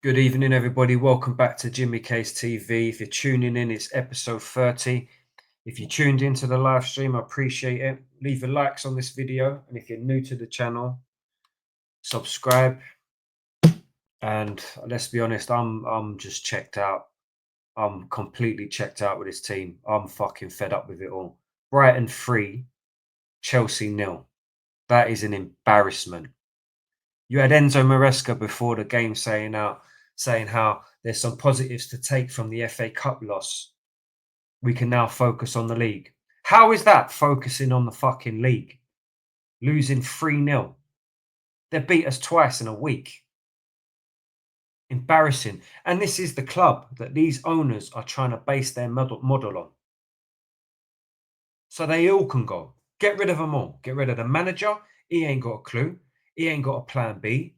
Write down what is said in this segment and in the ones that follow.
Good evening, everybody. Welcome back to Jimmy Case TV. If you're tuning in, it's episode 30. If you tuned into the live stream, I appreciate it. Leave your likes on this video. And if you're new to the channel, subscribe. And let's be honest, I'm just checked out. I'm completely checked out with this team. I'm fucking fed up with it all. Brighton 3, Chelsea nil. That is an embarrassment. You had Enzo Maresca before the game saying how there's some positives to take from the FA Cup loss. We can now focus on the league. How is that focusing on the fucking league? Losing 3-0. They beat us twice in a week. Embarrassing. And this is the club that these owners are trying to base their model on. So they all can go. Get rid of them all. Get rid of the manager. He ain't got a clue. He ain't got a plan B.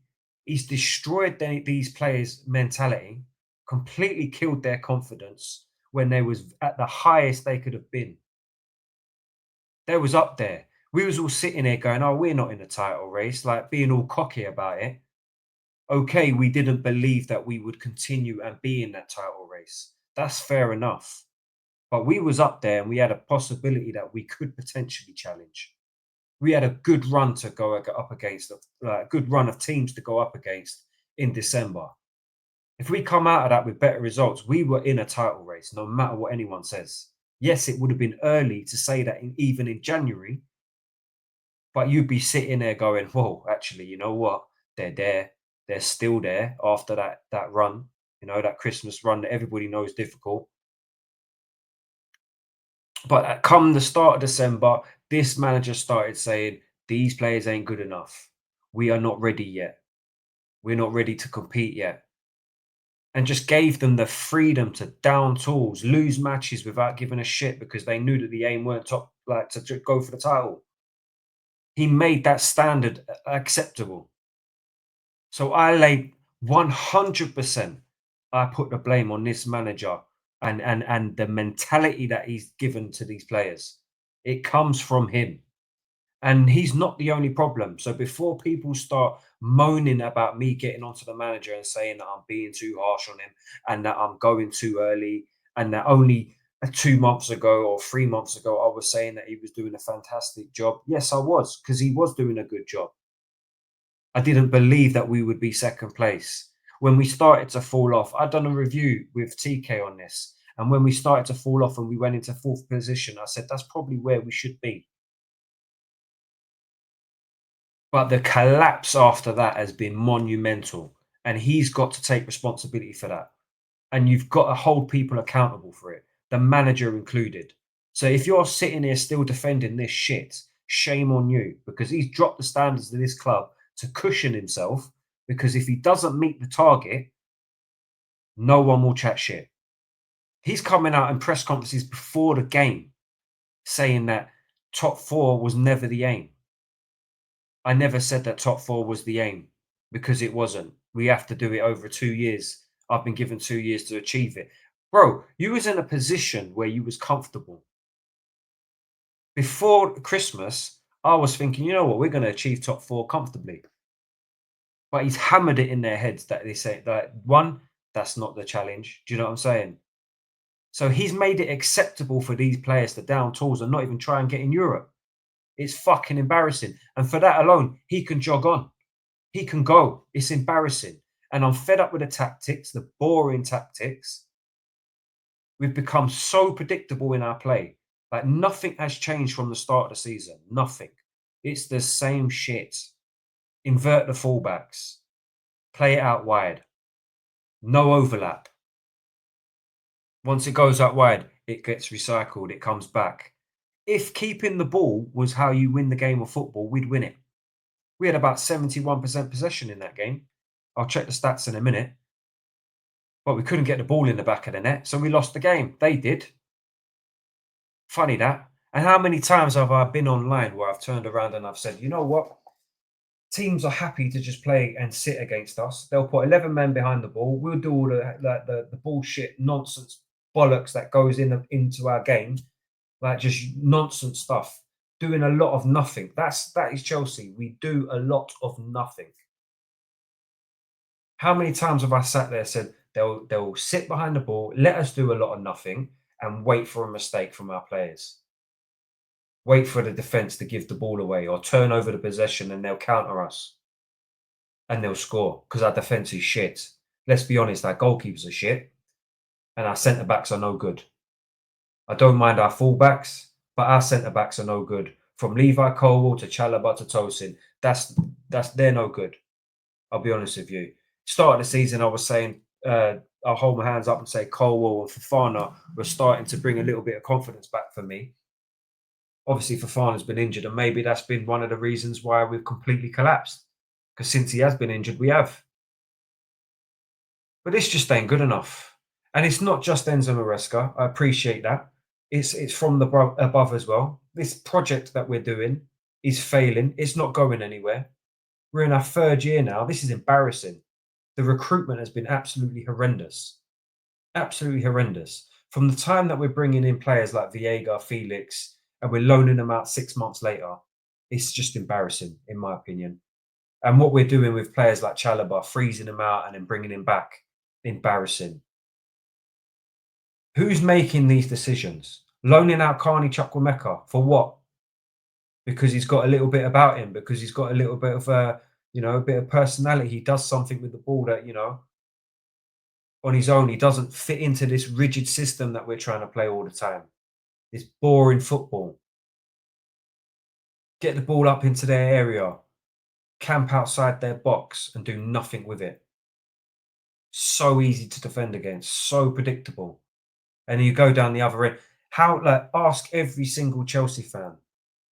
He's destroyed these players' mentality, completely killed their confidence when they was at the highest they could have been. They was up there. We was all sitting there going, oh, we're not in the title race, like being all cocky about it. Okay, we didn't believe that we would continue and be in that title race. That's fair enough. But we was up there and we had a possibility that we could potentially challenge. We had a good run to go up against, a good run of teams to go up against in December. If we come out of that with better results, we were in a title race, no matter what anyone says. Yes, it would have been early to say that even in January, but you'd be sitting there going, whoa, actually, you know what? They're there. They're still there after that run, that Christmas run that everybody knows difficult. But come the start of December, this manager started saying, these players ain't good enough. We are not ready yet. We're not ready to compete yet. And just gave them the freedom to down tools, lose matches without giving a shit because they knew that the aim weren't top, like to go for the title. He made that standard acceptable. So I laid 100%. I put the blame on this manager and the mentality that he's given to these players. It comes from him. And he's not the only problem. So before people start moaning about me getting onto the manager and saying that I'm being too harsh on him and that I'm going too early and that only 2 months ago or 3 months ago I was saying that he was doing a fantastic job. Yes, I was, because he was doing a good job. I didn't believe that we would be second place. When we started to fall off, I'd done a review with TK on this. And when we started to fall off and we went into fourth position, I said, that's probably where we should be. But the collapse after that has been monumental. And he's got to take responsibility for that. And you've got to hold people accountable for it, the manager included. So if you're sitting here still defending this shit, shame on you, because he's dropped the standards of this club to cushion himself, because if he doesn't meet the target, no one will chat shit. He's coming out in press conferences before the game saying that top four was never the aim. I never said that top four was the aim, because it wasn't. We have to do it over 2 years. I've been given 2 years to achieve it. Bro, you was in a position where you was comfortable. Before Christmas, I was thinking, you know what, we're going to achieve top four comfortably. But he's hammered it in their heads that they say that one, that's not the challenge. Do you know what I'm saying? So he's made it acceptable for these players to down tools and not even try and get in Europe. It's fucking embarrassing. And for that alone, he can jog on. He can go. It's embarrassing. And I'm fed up with the tactics, the boring tactics. We've become so predictable in our play. Like nothing has changed from the start of the season. Nothing. It's the same shit. Invert the fullbacks. Play it out wide. No overlap. Once it goes out wide, it gets recycled. It comes back. If keeping the ball was how you win the game of football, we'd win it. We had about 71% possession in that game. I'll check the stats in a minute. But we couldn't get the ball in the back of the net, so we lost the game. They did. Funny that. And how many times have I been online where I've turned around and I've said, you know what? Teams are happy to just play and sit against us. They'll put 11 men behind the ball. We'll do all the bullshit nonsense bollocks that goes into our game, like just nonsense stuff, doing a lot of nothing. That is Chelsea. We do a lot of nothing. How many times have I sat there said they'll sit behind the ball, let us do a lot of nothing, and wait for a mistake from our players. Wait for the defense to give the ball away or turn over the possession and they'll counter us and they'll score because our defense is shit. Let's be honest, our goalkeepers are shit and our centre backs are no good. I don't mind our fullbacks, but our centre backs are no good. From Levi Colwell to Chalobah to Tosin, that's they're no good. I'll be honest with you. Start of the season, I was saying I'll hold my hands up and say Colwell and Fofana were starting to bring a little bit of confidence back for me. Obviously, Fofana's been injured, and maybe that's been one of the reasons why we've completely collapsed. Because since he has been injured, we have. But this just ain't good enough. And it's not just Enzo Maresca. I appreciate that. It's from the above as well. This project that we're doing is failing. It's not going anywhere. We're in our third year now. This is embarrassing. The recruitment has been absolutely horrendous. Absolutely horrendous. From the time that we're bringing in players like Viega, Felix, and we're loaning them out 6 months later, it's just embarrassing, in my opinion. And what we're doing with players like Chalobah, freezing him out and then bringing him back, embarrassing. Who's making these decisions? Loaning out Carney Chukwuemeka for what? Because he's got a little bit about him, because he's got a little bit of a bit of personality. He does something with the ball that, on his own, he doesn't fit into this rigid system that we're trying to play all the time. This boring football. Get the ball up into their area, camp outside their box and do nothing with it. So easy to defend against, so predictable. And you go down the other end. Ask every single Chelsea fan,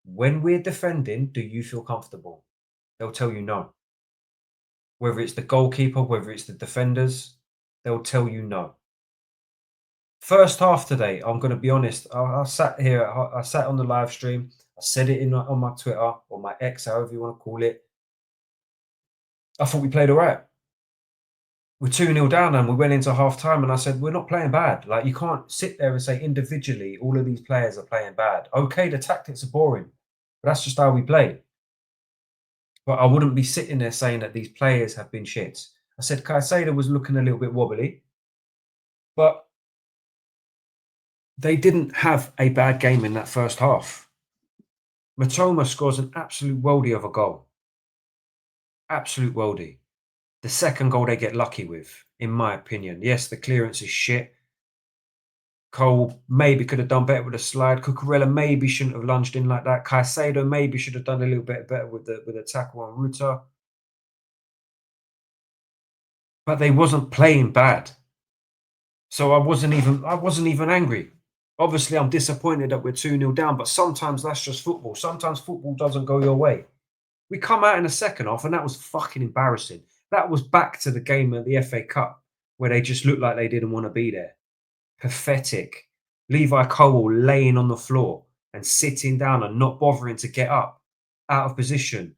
when we're defending, do you feel comfortable? They'll tell you no. Whether it's the goalkeeper, whether it's the defenders, they'll tell you no. First half today, I'm going to be honest. I sat here, I sat on the live stream. I said it on my Twitter or my X, however you want to call it. I thought we played all right. We're 2-0 down and we went into half time and I said, we're not playing bad. Like, you can't sit there and say individually all of these players are playing bad. Okay, the tactics are boring, but that's just how we play. But I wouldn't be sitting there saying that these players have been shit. I said Caicedo was looking a little bit wobbly, but they didn't have a bad game in that first half. Matoma scores an absolute worldie of a goal. Absolute worldie. The second goal they get lucky with, in my opinion. Yes, the clearance is shit. Cole maybe could have done better with a slide. Cucurella maybe shouldn't have lunged in like that. Caicedo maybe should have done a little bit better with the tackle on Ruta. But they wasn't playing bad. So I wasn't even angry. Obviously, I'm disappointed that we're 2-0 down, but sometimes that's just football. Sometimes football doesn't go your way. We come out in the second half, and that was fucking embarrassing. That was back to the game of the FA Cup, where they just looked like they didn't want to be there. Pathetic. Levi Colwell laying on the floor and sitting down and not bothering to get up, out of position.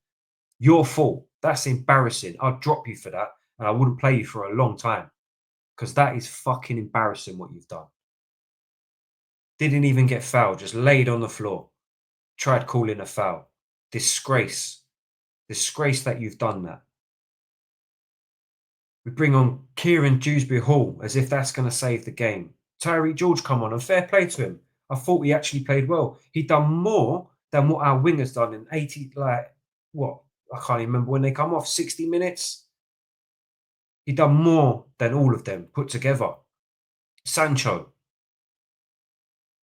Your fault. That's embarrassing. I'd drop you for that, and I wouldn't play you for a long time because that is fucking embarrassing what you've done. Didn't even get fouled, just laid on the floor. Tried calling a foul. Disgrace. Disgrace that you've done that. We bring on Kieran Dewsbury Hall as if that's going to save the game. Tyreek George come on and fair play to him. I thought he actually played well. He'd done more than what our wingers done in 80, what? I can't even remember when they come off, 60 minutes. He'd done more than all of them put together. Sancho.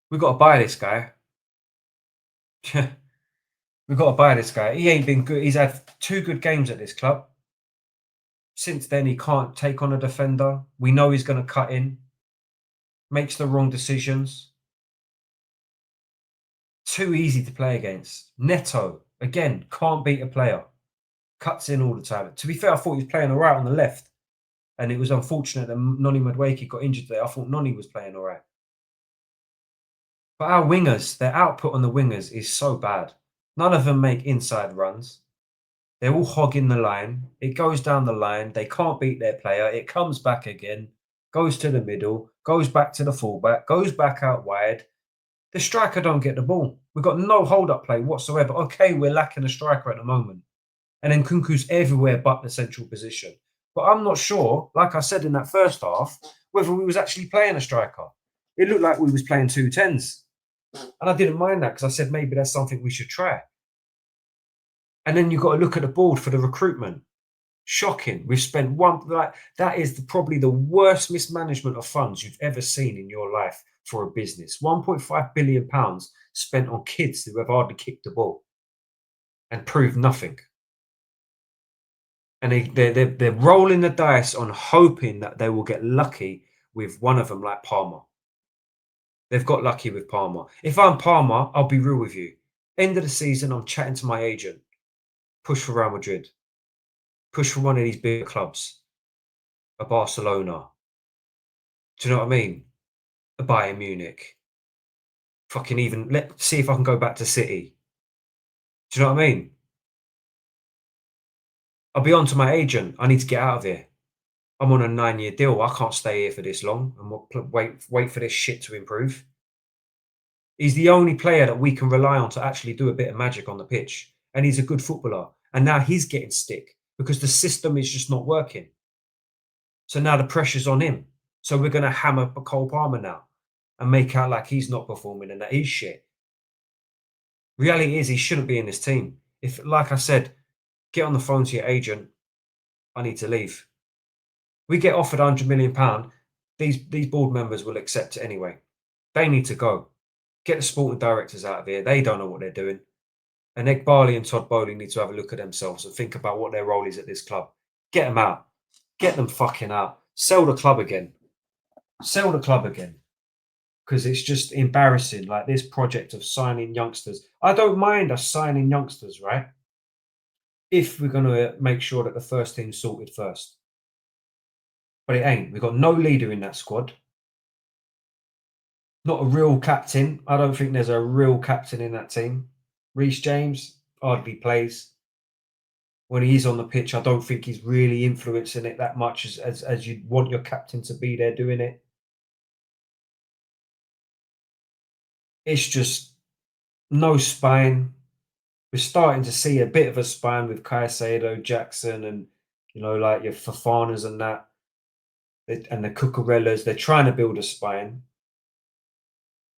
We've got to buy this guy. We've got to buy this guy. He ain't been good. He's had 2 good games at this club. Since then, he can't take on a defender. We know he's going to cut in. Makes the wrong decisions. Too easy to play against. Neto, again, can't beat a player. Cuts in all the time. To be fair, I thought he was playing all right on the left. And it was unfortunate that Noni Madueke got injured there. I thought Noni was playing all right. But our wingers, their output on the wingers is so bad. None of them make inside runs. They're all hogging the line. It goes down the line. They can't beat their player. It comes back again, goes to the middle, goes back to the fullback, goes back out wide. The striker don't get the ball. We've got no hold-up play whatsoever. Okay, we're lacking a striker at the moment. And then Kunku's everywhere but the central position. But I'm not sure, like I said in that first half, whether we was actually playing a striker. It looked like we was playing two tens. And I didn't mind that because I said maybe that's something we should try. And then you've got to look at the board for the recruitment. Shocking. We've spent one like that is probably the worst mismanagement of funds you've ever seen in your life for a business. 1.5 billion pounds spent on kids who have hardly kicked the ball and proved nothing. And they're rolling the dice on hoping that they will get lucky with one of them like Palmer. They've got lucky with Palmer. If I'm Palmer, I'll be real with you. End of the season, I'm chatting to my agent. Push for Real Madrid. Push for one of these bigger clubs. A Barcelona. Do you know what I mean? A Bayern Munich. Fucking even let's see if I can go back to City. Do you know what I mean? I'll be on to my agent. I need to get out of here. I'm on a 9-year deal. I can't stay here for this long and wait for this shit to improve. He's the only player that we can rely on to actually do a bit of magic on the pitch. And he's a good footballer. And now he's getting stick because the system is just not working. So now the pressure's on him. So we're going to hammer Cole Palmer now and make out like he's not performing and that he's shit. Reality is he shouldn't be in this team. If, like I said, get on the phone to your agent. I need to leave. We get offered £100 million. These board members will accept it anyway. They need to go. Get the sporting directors out of here. They don't know what they're doing. And Nick Barley and Todd Bowley need to have a look at themselves and think about what their role is at this club. Get them out. Get them fucking out. Sell the club again. Sell the club again. Because it's just embarrassing. Like this project of signing youngsters. I don't mind us signing youngsters, right? If we're going to make sure that the first team's sorted first. But it ain't. We've got no leader in that squad. Not a real captain. I don't think there's a real captain in that team. Reece James hardly plays. When he's on the pitch, I don't think he's really influencing it that much as you'd want your captain to be there doing it. It's just no spine. We're starting to see a bit of a spine with Caicedo, Jackson, and like your Fofanas and that, and the Cucurellas. They're trying to build a spine.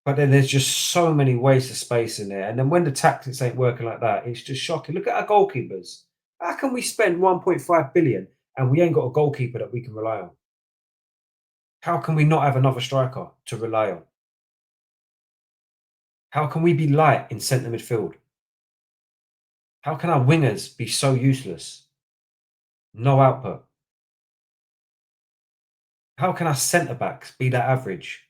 But then there's just so many waste of space in there. And then when the tactics ain't working like that, it's just shocking. Look at our goalkeepers. How can we spend 1.5 billion and we ain't got a goalkeeper that we can rely on? How can we not have another striker to rely on? How can we be light in centre midfield? How can our wingers be so useless? No output. How can our centre backs be that average?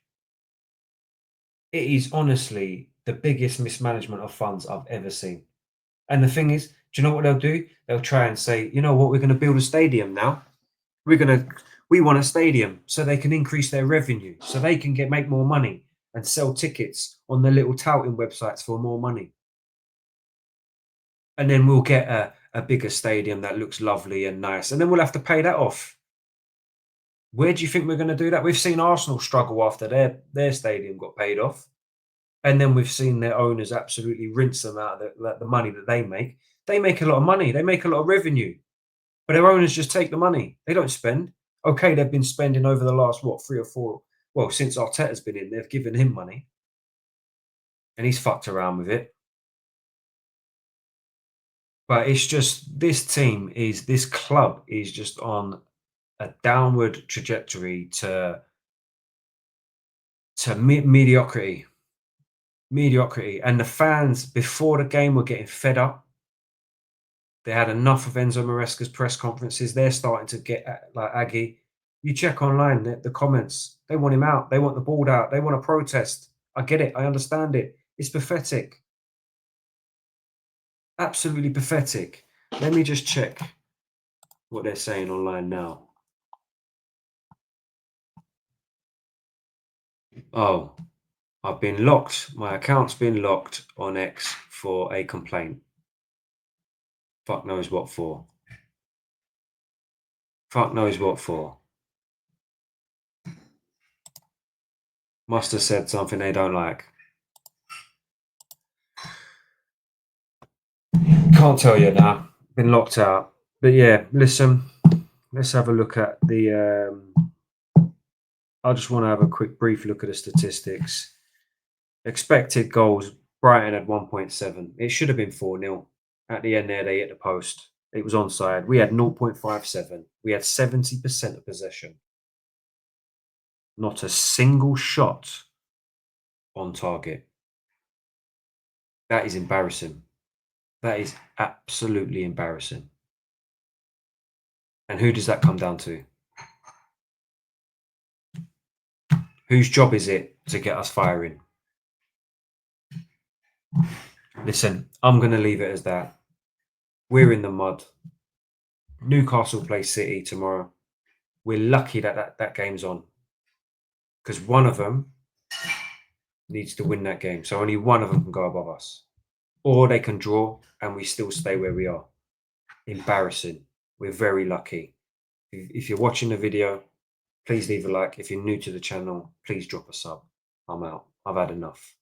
It is honestly the biggest mismanagement of funds I've ever seen. And the thing is, do you know what they'll do? They'll try and say, you know what, we're going to build a stadium now. We want a stadium so they can increase their revenue, so they can make more money and sell tickets on their little touting websites for more money. And then we'll get a bigger stadium that looks lovely and nice. And then we'll have to pay that off. Where do you think we're going to do that? We've seen Arsenal struggle after their stadium got paid off. And then we've seen their owners absolutely rinse them out of the money that they make. They make a lot of money. They make a lot of revenue. But their owners just take the money. They don't spend. Okay, they've been spending over the last, 3 or 4. Well, since Arteta's been in, they've given him money. And he's fucked around with it. But it's just, this club is just on a downward trajectory to mediocrity. Mediocrity. And the fans, before the game, were getting fed up. They had enough of Enzo Maresca's press conferences. They're starting to get like aggy. You check online, the comments. They want him out. They want the ball out. They want to protest. I get it. I understand it. It's pathetic. Absolutely pathetic. Let me just check what they're saying online now. Oh, I've been locked. My account's been locked on X for a complaint. Fuck knows what for. Fuck knows what for. Must have said something they don't like. Can't tell you now. Been locked out. But yeah, listen, Let's have a look at the. I just want to have a quick brief look at the statistics. Expected goals. Brighton had 1.7. It should have been 4-0. At the end there, they hit the post. It was onside. We had 0.57. We had 70% of possession. Not a single shot on target. That is embarrassing. That is absolutely embarrassing. And who does that come down to? Whose job is it to get us firing? Listen, I'm going to leave it as that. We're in the mud. Newcastle play City tomorrow. We're lucky that game's on because one of them needs to win that game. So only one of them can go above us. Or they can draw and we still stay where we are. Embarrassing. We're very lucky. If you're watching the video, please leave a like. If you're new to the channel, please drop a sub. I'm out. I've had enough.